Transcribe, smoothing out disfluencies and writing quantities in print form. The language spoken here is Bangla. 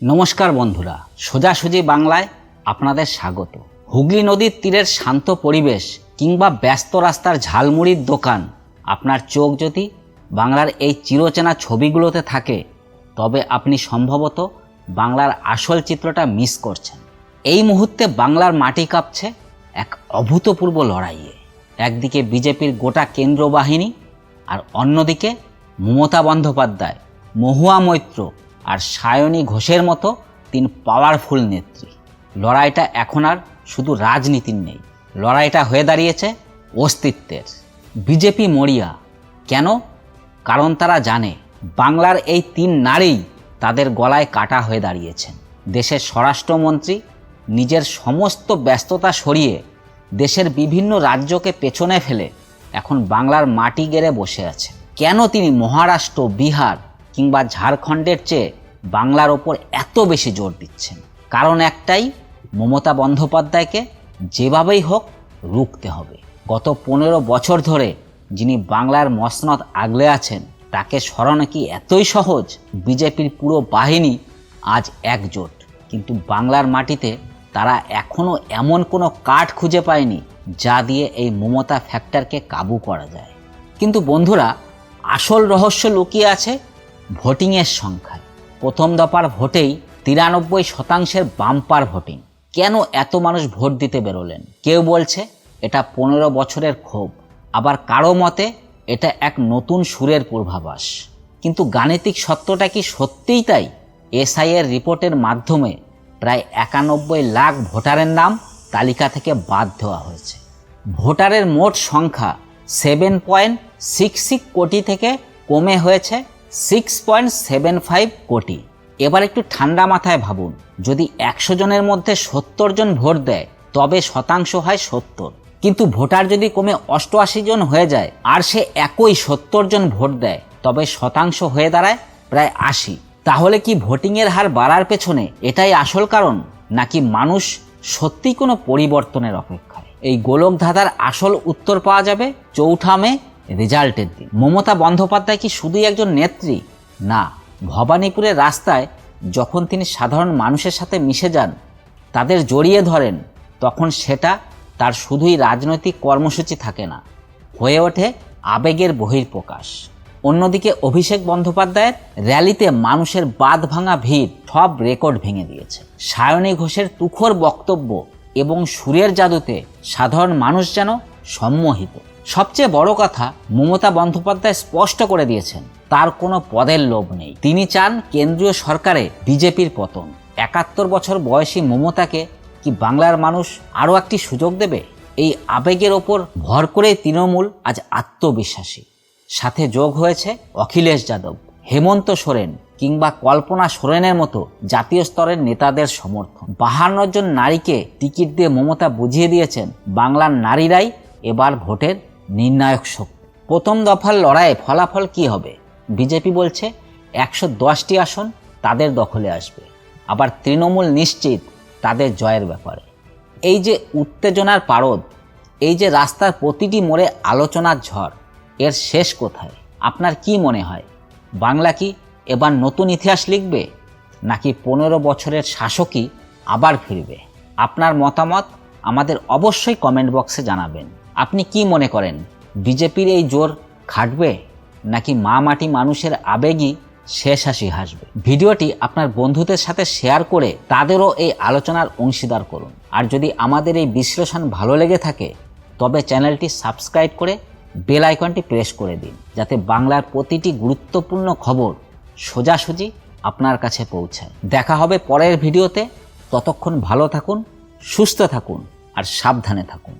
নমস্কার বন্ধুরা, সোজাসুজি বাংলায় আপনাদের স্বাগত। হুগলি নদীর তীরের শান্ত পরিবেশ কিংবা ব্যস্ত রাস্তার ঝালমুড়ির দোকান, আপনার চোখ যদি বাংলার এই চিরচেনা ছবিগুলোতে থাকে তবে আপনি সম্ভবত বাংলার আসল চিত্রটা মিস করছেন। এই মুহূর্তে বাংলার মাটি কাঁপছে এক অভূতপূর্ব লড়াইয়ে। একদিকে বিজেপির গোটা কেন্দ্র বাহিনী আর অন্যদিকে মমতা বন্দ্যোপাধ্যায়, মহুয়া মৈত্র আর সায়নী ঘোষের মতো তিন পাওয়ারফুল নেত্রী। লড়াইটা এখন আর শুধু রাজনীতির নেই, লড়াইটা হয়ে দাঁড়িয়েছে অস্তিত্বের। বিজেপি মরিয়া কেন? কারণ তারা জানে বাংলার এই তিন নারী তাদের গলায় কাটা হয়ে দাঁড়িয়েছেন। দেশের স্বরাষ্ট্রমন্ত্রী নিজের সমস্ত ব্যস্ততা সরিয়ে দেশের বিভিন্ন রাজ্যকে পেছনে ফেলে এখন বাংলার মাটি গেড়ে বসে আছে। কেন তিনি মহারাষ্ট্র, বিহার কিংবা ঝাড়খণ্ডের চেয়ে বাংলার ওপর এত বেশি জোর দিচ্ছেন? কারণ একটাই, মমতা বন্দ্যোপাধ্যায়কে যেভাবেই হোক রুখতে হবে। গত 15 বছর ধরে যিনি বাংলার মসনদ আগলে আছেন তাকে সরানো কি এতই সহজ? বিজেপির পুরো বাহিনী আজ একজোট, কিন্তু বাংলার মাটিতে তারা এখনও এমন কোনো কাঠ খুঁজে পায়নি যা দিয়ে এই মমতা ফ্যাক্টরকে কাবু করা যায়। কিন্তু বন্ধুরা, আসল রহস্য লুকিয়ে আছে ভোটিংয়ের সংখ্যায়। প্রথম দফার ভোটেই 93% বাম্পার ভোটিং। কেন এত মানুষ ভোট দিতে বেরোলেন? কেউ বলছে এটা 15 বছরের ক্ষোভ, আবার কারো মতে এটা এক নতুন সুরের পূর্বাভাস। কিন্তু গাণিতিক সত্যটা কি সত্যিই তাই? এসআইয়ের রিপোর্টের মাধ্যমে প্রায় 91 লাখ ভোটারের নাম তালিকা থেকে বাদ দেওয়া হয়েছে। ভোটারের মোট সংখ্যা 7.66 কোটি থেকে কমে হয়েছে 6.75 কোটি। এবার একটু ঠান্ডা মাথায় ভাবুন, যদি 100 জনের মধ্যে 70 জন ভোট দেয় তবে শতাংশ হয় 70। কিন্তু ভোটার যদি কমে 88 জন হয়ে যায় আর সে একই 70 জন ভোট দেয় তবে শতাংশ হয়ে দাঁড়ায় প্রায় 80। তাহলে কি ভোটিংয়ের হার বাড়ার পেছনে এটাই আসল কারণ, নাকি মানুষ সত্যিই কোনো পরিবর্তনের অপেক্ষায়? এই গোলক ধাঁধার আসল উত্তর পাওয়া যাবে 4 মে রেজাল্টের দিন। মমতা বন্দ্যোপাধ্যায় কি শুধুই একজন নেত্রী? না, ভবানীপুরের রাস্তায় যখন তিনি সাধারণ মানুষের সাথে মিশে যান, তাদের জড়িয়ে ধরেন, তখন সেটা তার শুধুই রাজনৈতিক কর্মসূচি থাকে না, হয়ে ওঠে আবেগের বহিঃপ্রকাশ। অন্যদিকে অভিষেক বন্দ্যোপাধ্যায়ের র্যালিতে মানুষের বাঁধ ভাঙা ভিড় সব রেকর্ড ভেঙে দিয়েছে। সায়নী ঘোষের তুখোর বক্তব্য এবং সুরের জাদুতে সাধারণ মানুষ যেন সম্মোহিত। সবচেয়ে বড় কথা, মমতা বন্দ্যোপাধ্যায় স্পষ্ট করে দিয়েছেন তার কোনো পদের লোভ নেই। তিনি চান কেন্দ্রীয় সরকারে বিজেপির পতন। 71 বছর বয়সী মমতাকে কি বাংলার মানুষ আরও একটি সুযোগ দেবে? এই আবেগের ওপর ভর করে তৃণমূল আজ আত্মবিশ্বাসী। সাথে যোগ হয়েছে অখিলেশ যাদব, হেমন্ত সোরেন কিংবা কল্পনা সোরেনের মতো জাতীয় স্তরের নেতাদের সমর্থন। 52 জন নারীকে টিকিট দিয়ে মমতা বুঝিয়ে দিয়েছেন বাংলার নারীরাই এবার ভোটের নির্ণায়ক শক্তি। প্রথম দফার লড়াইয়ে ফলাফল কি হবে? বিজেপি বলছে 110টি আসন তাদের দখলে আসবে, আবার তৃণমূল নিশ্চিত তাদের জয়ের ব্যাপারে। এই যে উত্তেজনার পারদ, এই যে রাস্তার প্রতিটি মোড়ে আলোচনার ঝড়, এর শেষ কোথায়? আপনার কি মনে হয়, বাংলা কি এবার নতুন ইতিহাস লিখবে, নাকি 15 বছরের শাসকই আবার ফিরবে? আপনার মতামত আমাদের অবশ্যই কমেন্ট বক্সে জানাবেন। আপনি কি মনে করেন, বিজেপির এই জোর খাটবে, নাকি মা মাটি মানুষের আবেগই শেষ হাসি হাসবে? ভিডিওটি আপনার বন্ধুদের সাথে শেয়ার করে তাদেরও এই আলোচনার অংশীদার করুন। আর যদি আমাদের এই বিশ্লেষণ ভালো লেগে থাকে তবে চ্যানেলটি সাবস্ক্রাইব করে বেল আইকনটি প্রেস করে দিন, যাতে বাংলার প্রতিটি গুরুত্বপূর্ণ খবর সোজাসুজি আপনার কাছে পৌঁছায়। দেখা হবে পরের ভিডিওতে। ততক্ষণ ভালো থাকুন, সুস্থ থাকুন আর সাবধানে থাকুন।